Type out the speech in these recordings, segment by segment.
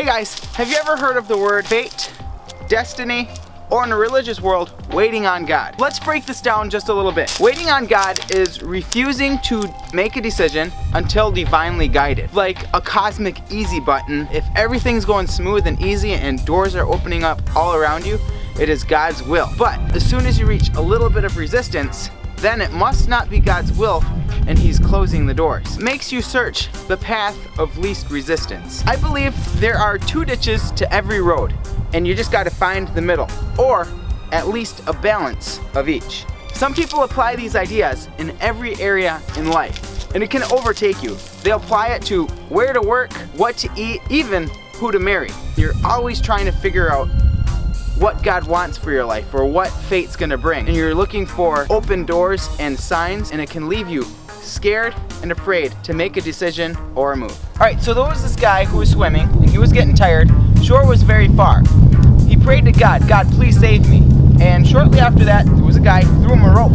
Hey guys, have you ever heard of the word fate, destiny, or in a religious world, waiting on God? Let's break this down just a little bit. Waiting on God is refusing to make a decision until divinely guided. Like a cosmic easy button, if everything's going smooth and easy and doors are opening up all around you, it is God's will. But as soon as you reach a little bit of resistance, then it must not be God's will and He's closing the doors. It makes you search the path of least resistance. I believe there are two ditches to every road, and you just got to find the middle, or at least a balance of each. Some people apply these ideas in every area in life, and it can overtake you. They apply it to where to work, what to eat, even who to marry. You're always trying to figure out what God wants for your life or what fate's gonna bring. And you're looking for open doors and signs, and it can leave you scared and afraid to make a decision or a move. All right, so there was this guy who was swimming and he was getting tired. Shore was very far. He prayed to God, God, please save me. And shortly after that, there was a guy who threw him a rope.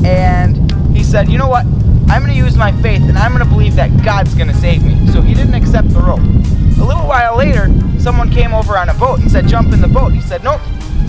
And he said, you know what? I'm gonna use my faith and I'm gonna believe that God's gonna save me. So he didn't accept the rope. A little while later, someone came over on a boat and said, jump in the boat. He said, nope,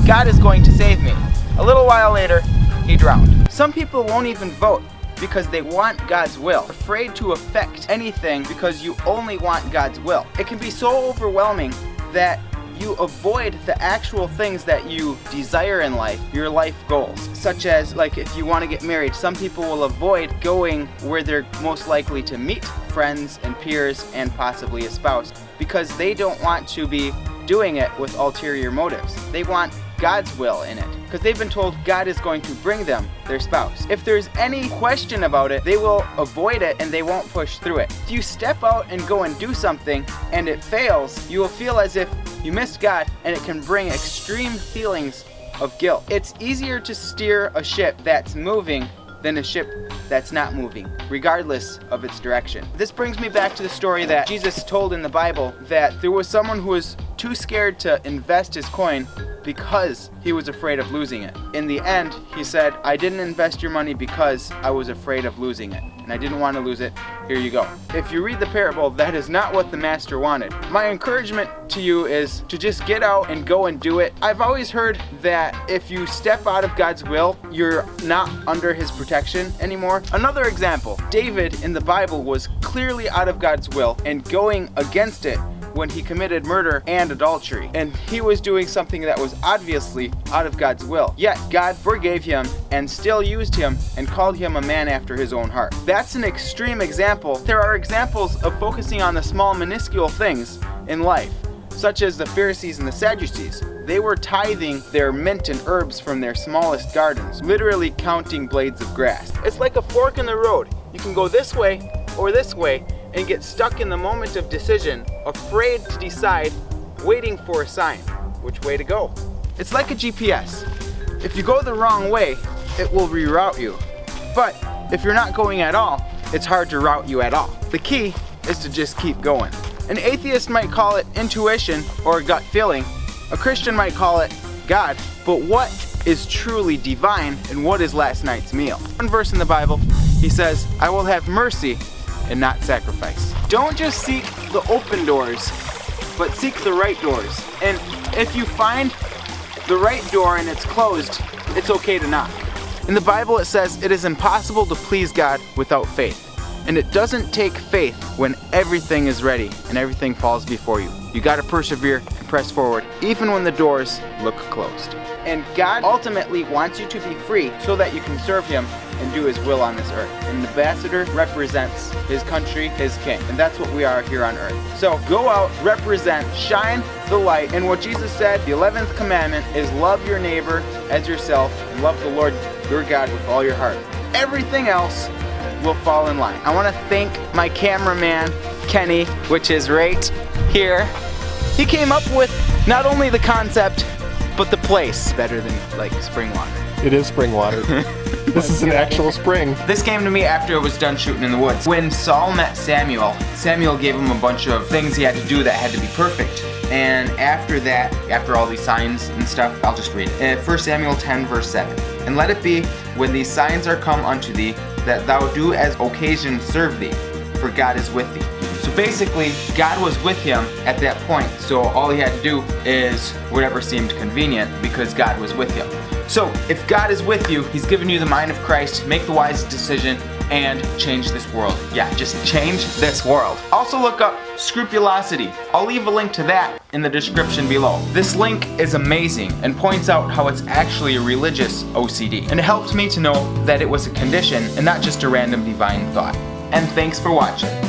God is going to save me. A little while later, he drowned. Some people won't even vote because they want God's will, afraid to affect anything because you only want God's will. It can be so overwhelming that you avoid the actual things that you desire in life, your life goals, such as like if you want to get married, some people will avoid going where they're most likely to meet friends and peers and possibly a spouse because they don't want to be doing it with ulterior motives. They want God's will in it because they've been told God is going to bring them their spouse. If there's any question about it, they will avoid it and they won't push through it. If you step out and go and do something and it fails, you will feel as if you missed God, and it can bring extreme feelings of guilt. It's easier to steer a ship that's moving than a ship that's not moving, regardless of its direction. This brings me back to the story that Jesus told in the Bible that there was someone who was too scared to invest his coin because he was afraid of losing it. In the end, he said, I didn't invest your money because I was afraid of losing it, and I didn't want to lose it. Here you go. If you read the parable, that is not what the master wanted. My encouragement to you is to just get out and go and do it. I've always heard that if you step out of God's will, you're not under His protection anymore. Another example, David in the Bible was clearly out of God's will and going against it when he committed murder and adultery. And he was doing something that was obviously out of God's will. Yet God forgave him and still used him and called him a man after His own heart. That's an extreme example. There are examples of focusing on the small, minuscule things in life, such as the Pharisees and the Sadducees. They were tithing their mint and herbs from their smallest gardens, literally counting blades of grass. It's like a fork in the road. You can go this way or this way and get stuck in the moment of decision, afraid to decide, waiting for a sign, which way to go. It's like a GPS. If you go the wrong way, it will reroute you. But if you're not going at all, it's hard to route you at all. The key is to just keep going. An atheist might call it intuition or gut feeling. A Christian might call it God. But what is truly divine and what is last night's meal? One verse in the Bible, He says, I will have mercy and not sacrifice. Don't just seek the open doors, but seek the right doors. And if you find the right door and it's closed, it's okay to knock. In the Bible it says it is impossible to please God without faith. And it doesn't take faith when everything is ready and everything falls before you. You gotta persevere and press forward, even when the doors look closed. And God ultimately wants you to be free so that you can serve Him and do His will on this earth. An ambassador represents his country, his king, and that's what we are here on earth. So go out, represent, shine the light. And what Jesus said, the 11th commandment is love your neighbor as yourself and love the Lord your God with all your heart. Everything else will fall in line. I want to thank my cameraman, Kenny, which is right here. He came up with not only the concept, but the place. Better than like spring water. It is spring water. This is an actual spring. This came to me after I was done shooting in the woods. When Saul met Samuel, Samuel gave him a bunch of things he had to do that had to be perfect. And after that, after all these signs and stuff, I'll just read it. 1 Samuel 10 verse 7. And let it be, when these signs are come unto thee, that thou do as occasion serve thee, for God is with thee. So basically, God was with him at that point, so all he had to do is whatever seemed convenient because God was with him. So if God is with you, he's given you the mind of Christ, make the wise decision, and change this world. Yeah, just change this world. Also look up Scrupulosity. I'll leave a link to that in the description below. This link is amazing and points out how it's actually a religious OCD. And it helped me to know that it was a condition and not just a random divine thought. And thanks for watching.